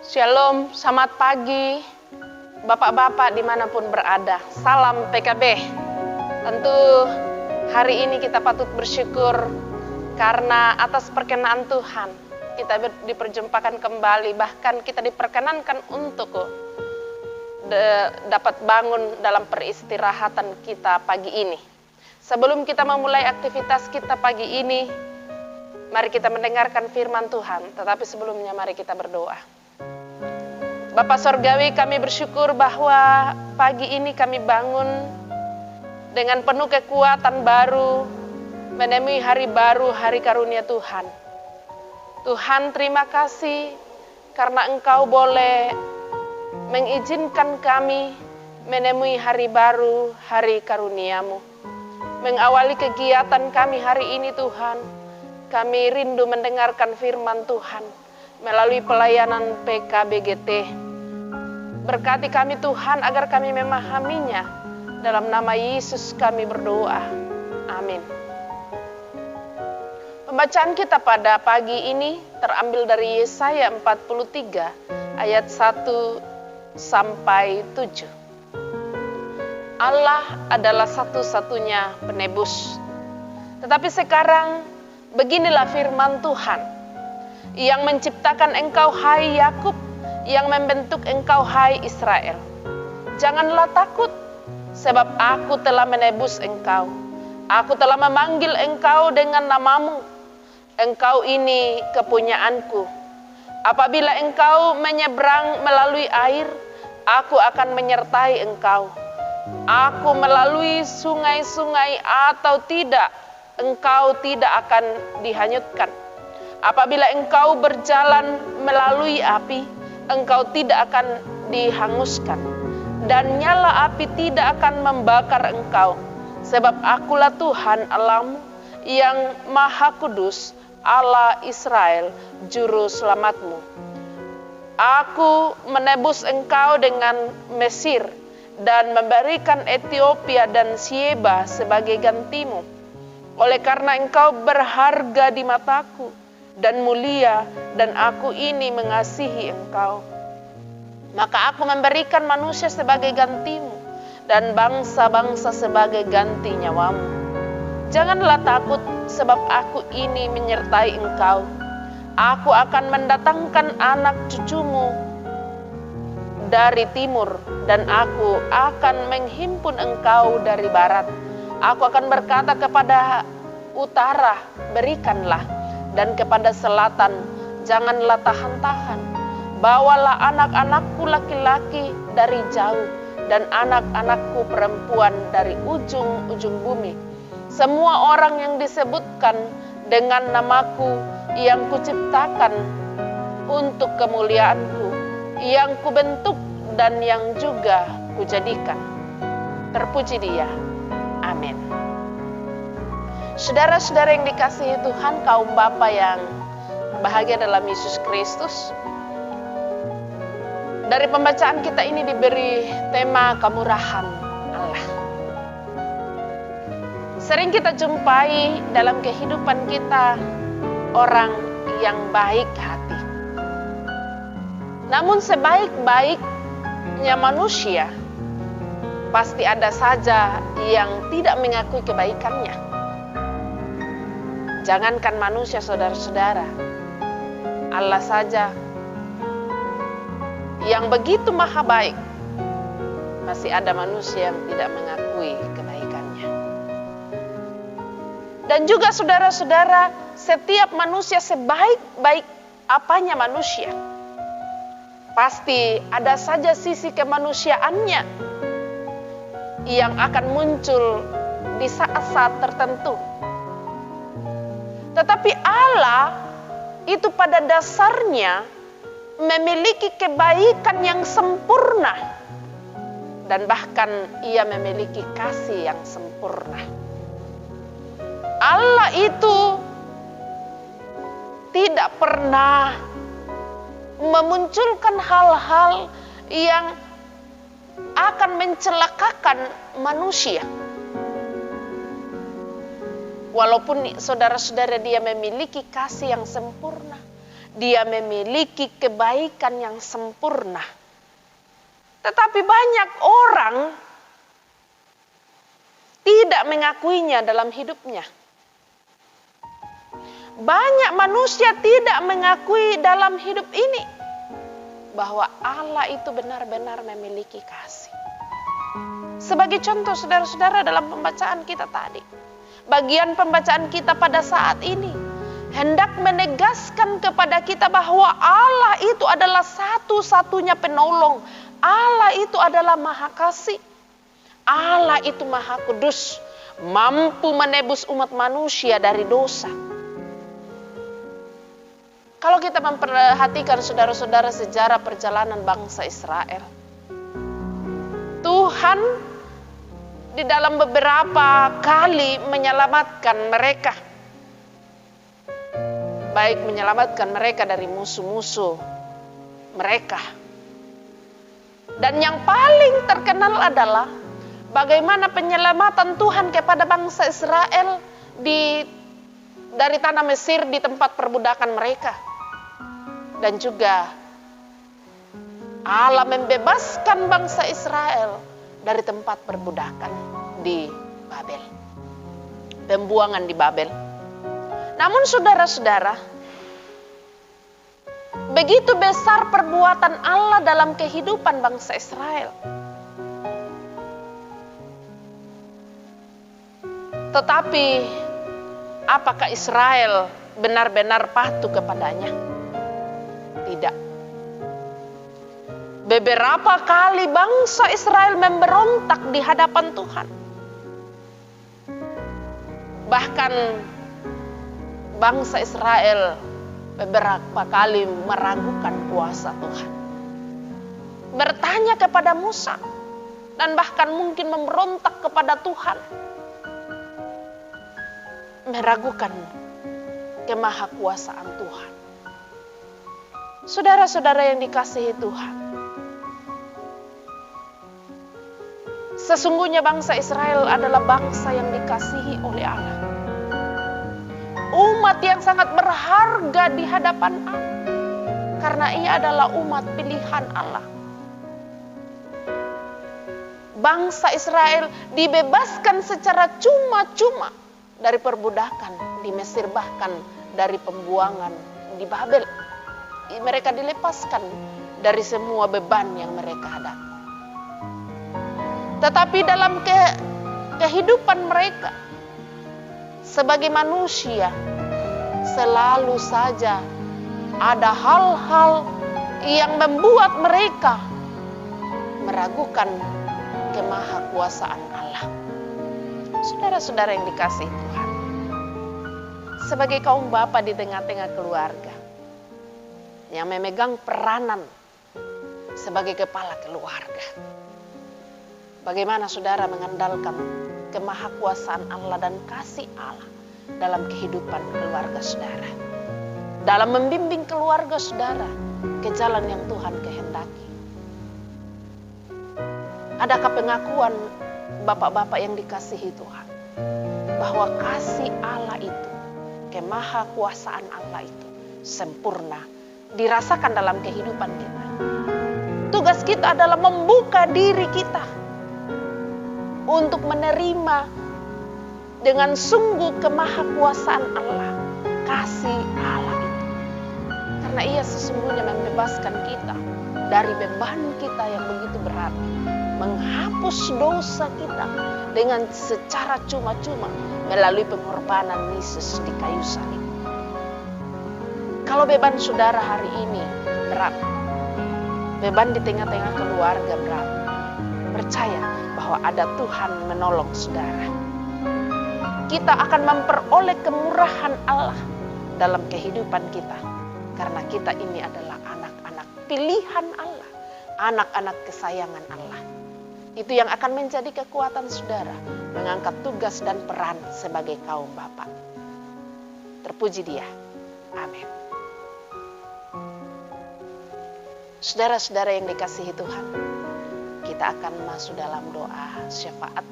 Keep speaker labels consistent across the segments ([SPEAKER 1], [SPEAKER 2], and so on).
[SPEAKER 1] Shalom, selamat pagi Bapak-bapak dimanapun berada. Salam PKB. Tentu hari ini kita patut bersyukur karena atas perkenan Tuhan kita diperjumpakan kembali. Bahkan kita diperkenankan untuk dapat bangun dalam peristirahatan kita pagi ini. Sebelum kita memulai aktivitas kita pagi ini, mari kita mendengarkan firman Tuhan. Tetapi sebelumnya mari kita berdoa. Bapak Sorgawi, kami bersyukur bahwa pagi ini kami bangun dengan penuh kekuatan baru, menemui hari baru, hari karunia Tuhan. Tuhan, terima kasih karena Engkau boleh mengizinkan kami menemui hari baru, hari karuniamu. Mengawali kegiatan kami hari ini Tuhan, kami rindu mendengarkan firman Tuhan melalui pelayanan PKBGT. Berkati kami Tuhan agar kami memahaminya. Dalam nama Yesus kami berdoa. Amin. Pembacaan kita pada pagi ini terambil dari Yesaya 43 ayat 1 sampai 7. Allah adalah satu-satunya penebus. Tetapi sekarang beginilah firman Tuhan yang menciptakan engkau hai Yakub, yang membentuk engkau hai Israel. Janganlah takut, sebab aku telah menebus engkau. Aku telah memanggil engkau dengan namamu. Engkau ini kepunyaanku. Apabila engkau menyeberang melalui air, aku akan menyertai engkau. Aku melalui sungai-sungai atau tidak, engkau tidak akan dihanyutkan. Apabila engkau berjalan melalui api, engkau tidak akan dihanguskan, dan nyala api tidak akan membakar engkau, sebab akulah Tuhan Allahmu yang Maha Kudus, Allah Israel, Juru Selamatmu. Aku menebus engkau dengan Mesir, dan memberikan Ethiopia dan Sieba sebagai gantimu. Oleh karena engkau berharga di mataku, dan mulia, dan aku ini mengasihi engkau. Maka aku memberikan manusia sebagai gantimu, dan bangsa-bangsa sebagai ganti nyawamu. Janganlah takut, sebab aku ini menyertai engkau. Aku akan mendatangkan anak cucumu dari timur, dan aku akan menghimpun engkau dari barat. Aku akan berkata kepada utara, berikanlah, dan kepada selatan, janganlah tahan-tahan. Bawalah anak-anakku laki-laki dari jauh, dan anak-anakku perempuan dari ujung-ujung bumi. Semua orang yang disebutkan dengan namaku, yang kuciptakan untuk kemuliaanku, yang kubentuk dan yang juga kujadikan. Terpuji Dia. Amin. Saudara-saudara yang dikasihi Tuhan, kaum Bapa yang bahagia dalam Yesus Kristus. Dari pembacaan kita ini diberi tema kemurahan Allah. Sering kita jumpai dalam kehidupan kita orang yang baik hati. Namun sebaik-baiknya manusia, pasti ada saja yang tidak mengakui kebaikannya. Jangankan manusia, saudara-saudara, Allah saja yang begitu maha baik, masih ada manusia yang tidak mengakui kebaikannya. Dan juga saudara-saudara, setiap manusia sebaik-baik apanya manusia, pasti ada saja sisi kemanusiaannya yang akan muncul di saat-saat tertentu. Tetapi Allah itu pada dasarnya memiliki kebaikan yang sempurna, dan bahkan Ia memiliki kasih yang sempurna. Allah itu tidak pernah memunculkan hal-hal yang akan mencelakakan manusia. Walaupun saudara-saudara Dia memiliki kasih yang sempurna, Dia memiliki kebaikan yang sempurna. Tetapi banyak orang tidak mengakuinya dalam hidupnya. Banyak manusia tidak mengakui dalam hidup ini bahwa Allah itu benar-benar memiliki kasih. Sebagai contoh saudara-saudara dalam pembacaan kita tadi, bagian pembacaan kita pada saat ini hendak menegaskan kepada kita bahwa Allah itu adalah satu-satunya penolong. Allah itu adalah Maha Kasih. Allah itu Maha Kudus, mampu menebus umat manusia dari dosa. Kalau kita memperhatikan saudara-saudara sejarah perjalanan bangsa Israel, Tuhan di dalam beberapa kali menyelamatkan mereka. Baik menyelamatkan mereka dari musuh-musuh mereka. Dan yang paling terkenal adalah bagaimana penyelamatan Tuhan kepada bangsa Israel dari tanah Mesir di tempat perbudakan mereka. Dan juga Allah membebaskan bangsa Israel dari tempat perbudakan di Babel. Pembuangan di Babel. Namun saudara-saudara, begitu besar perbuatan Allah dalam kehidupan bangsa Israel. Tetapi apakah Israel benar-benar patuh kepadanya? Tidak. Beberapa kali bangsa Israel memberontak di hadapan Tuhan. Bahkan bangsa Israel beberapa kali meragukan kuasa Tuhan. Bertanya kepada Musa dan bahkan mungkin memberontak kepada Tuhan. Meragukan kemahakuasaan Tuhan. Saudara-saudara yang dikasihi Tuhan, sesungguhnya bangsa Israel adalah bangsa yang dikasihi oleh Allah. Umat yang sangat berharga di hadapan Allah, karena ia adalah umat pilihan Allah. Bangsa Israel dibebaskan secara cuma-cuma dari perbudakan di Mesir, bahkan dari pembuangan di Babel. Mereka dilepaskan dari semua beban yang mereka hadapi. Tetapi dalam kehidupan mereka sebagai manusia, selalu saja ada hal-hal yang membuat mereka meragukan kemahakuasaan Allah. Saudara-saudara yang dikasihi Tuhan, sebagai kaum bapa di tengah-tengah keluarga yang memegang peranan sebagai kepala keluarga, bagaimana saudara mengandalkan kemahakuasaan Allah dan kasih Allah dalam kehidupan keluarga saudara, dalam membimbing keluarga saudara ke jalan yang Tuhan kehendaki? Adakah pengakuan bapak-bapak yang dikasihi Tuhan bahwa kasih Allah itu, kemahakuasaan Allah itu sempurna dirasakan dalam kehidupan kita? Tugas kita adalah membuka diri kita untuk menerima dengan sungguh kemahakuasaan Allah, kasih Allah itu. Karena ia sesungguhnya membebaskan kita dari beban kita yang begitu berat, menghapus dosa kita dengan secara cuma-cuma melalui pengorbanan Yesus di kayu salib. Kalau beban saudara hari ini berat, beban di tengah-tengah keluarga berat, percaya bahwa ada Tuhan menolong saudara. Kita akan memperoleh kemurahan Allah dalam kehidupan kita, karena kita ini adalah anak-anak pilihan Allah, anak-anak kesayangan Allah. Itu yang akan menjadi kekuatan saudara mengangkat tugas dan peran sebagai kaum bapa. Terpuji Dia. Amin. Saudara-saudara yang dikasihi Tuhan, kita akan masuk dalam doa syafaat.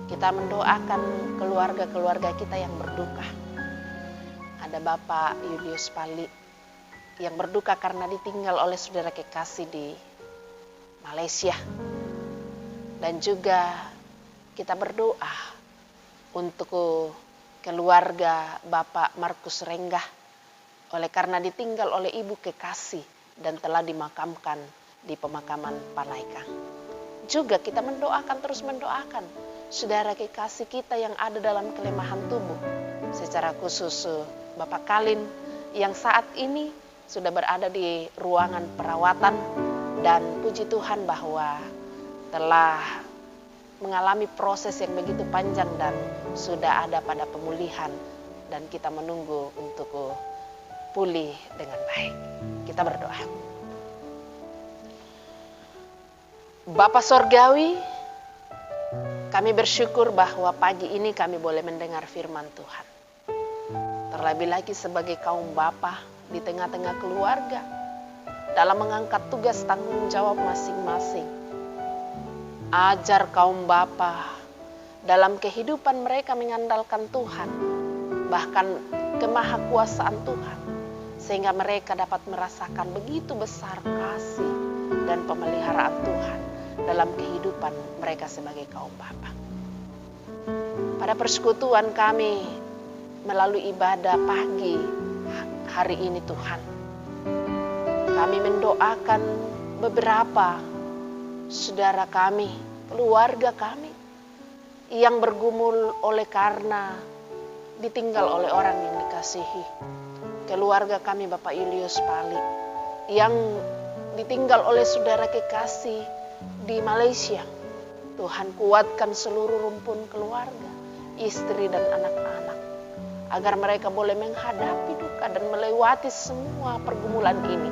[SPEAKER 1] Kita mendoakan keluarga-keluarga kita yang berduka. Ada Bapak Julius Pali yang berduka karena ditinggal oleh saudara kekasih di Malaysia. Dan juga kita berdoa untuk keluarga Bapak Markus Renggah oleh karena ditinggal oleh ibu kekasih dan telah dimakamkan di pemakaman Panaikang. Juga kita terus mendoakan saudara kekasih kita yang ada dalam kelemahan tubuh, secara khusus Bapak Kalin yang saat ini sudah berada di ruangan perawatan, dan puji Tuhan bahwa telah mengalami proses yang begitu panjang dan sudah ada pada pemulihan, dan kita menunggu untuk pulih dengan baik. Kita berdoa. Bapa Sorgawi, kami bersyukur bahwa pagi ini kami boleh mendengar firman Tuhan. Terlebih lagi sebagai kaum bapa di tengah-tengah keluarga, dalam mengangkat tugas tanggung jawab masing-masing. Ajar kaum bapa dalam kehidupan mereka mengandalkan Tuhan, bahkan kemahakuasaan Tuhan, sehingga mereka dapat merasakan begitu besar kasih dan pemeliharaan Tuhan dalam kehidupan mereka sebagai kaum bapa. Pada persekutuan kami melalui ibadah pagi hari ini Tuhan, kami mendoakan beberapa saudara kami, keluarga kami yang bergumul oleh karena ditinggal oleh orang yang dikasihi. Keluarga kami Bapak Julius Pali yang ditinggal oleh saudara kekasih di Malaysia. Tuhan, kuatkan seluruh rumpun keluarga, istri dan anak-anak, agar mereka boleh menghadapi duka dan melewati semua pergumulan ini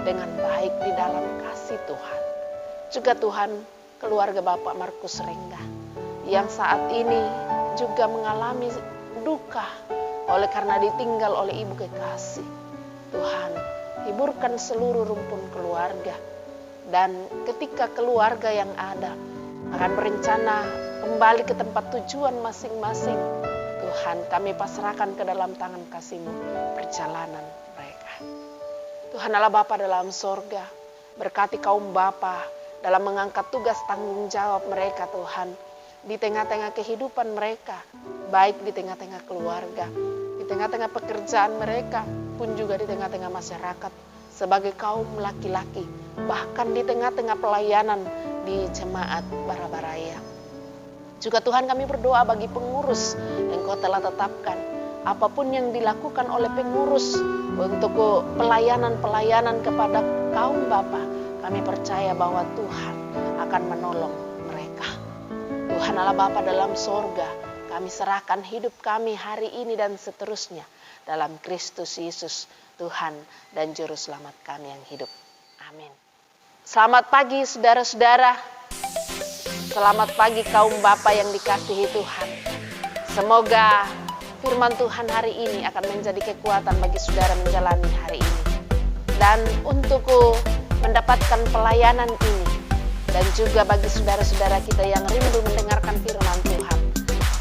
[SPEAKER 1] dengan baik di dalam kasih Tuhan. Juga Tuhan, keluarga Bapak Markus Renggah yang saat ini juga mengalami duka oleh karena ditinggal oleh ibu kekasih. Tuhan, hiburkan seluruh rumpun keluarga, dan ketika keluarga yang ada akan berencana kembali ke tempat tujuan masing-masing, Tuhan, kami pasrahkan ke dalam tangan kasih-Mu perjalanan mereka. Tuhan Allah Bapa dalam sorga, berkati kaum bapa dalam mengangkat tugas tanggung jawab mereka Tuhan, di tengah-tengah kehidupan mereka, baik di tengah-tengah keluarga, di tengah-tengah pekerjaan mereka, pun juga di tengah-tengah masyarakat, sebagai kaum laki-laki, bahkan di tengah-tengah pelayanan di jemaat Barabaraya. Juga Tuhan, kami berdoa bagi pengurus yang Kau telah tetapkan, apapun yang dilakukan oleh pengurus untuk pelayanan-pelayanan kepada kaum bapa, kami percaya bahwa Tuhan akan menolong mereka. Tuhan Allah Bapa dalam sorga, kami serahkan hidup kami hari ini dan seterusnya dalam Kristus Yesus, Tuhan dan Juru Selamat kami yang hidup. Amin. Selamat pagi saudara-saudara. Selamat pagi kaum bapa yang dikasihi Tuhan. Semoga firman Tuhan hari ini akan menjadi kekuatan bagi saudara menjalani hari ini. Dan untuk mendapatkan pelayanan ini, dan juga bagi saudara-saudara kita yang rindu mendengarkan firman Tuhan,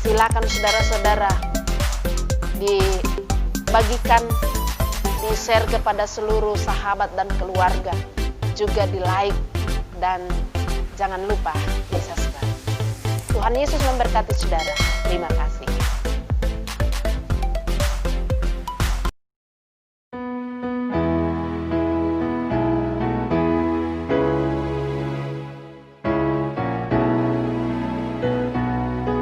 [SPEAKER 1] silakan saudara-saudara dibagikan, di-share kepada seluruh sahabat dan keluarga, juga di-like, dan jangan lupa di-subscribe. Tuhan Yesus memberkati saudara. Terima kasih.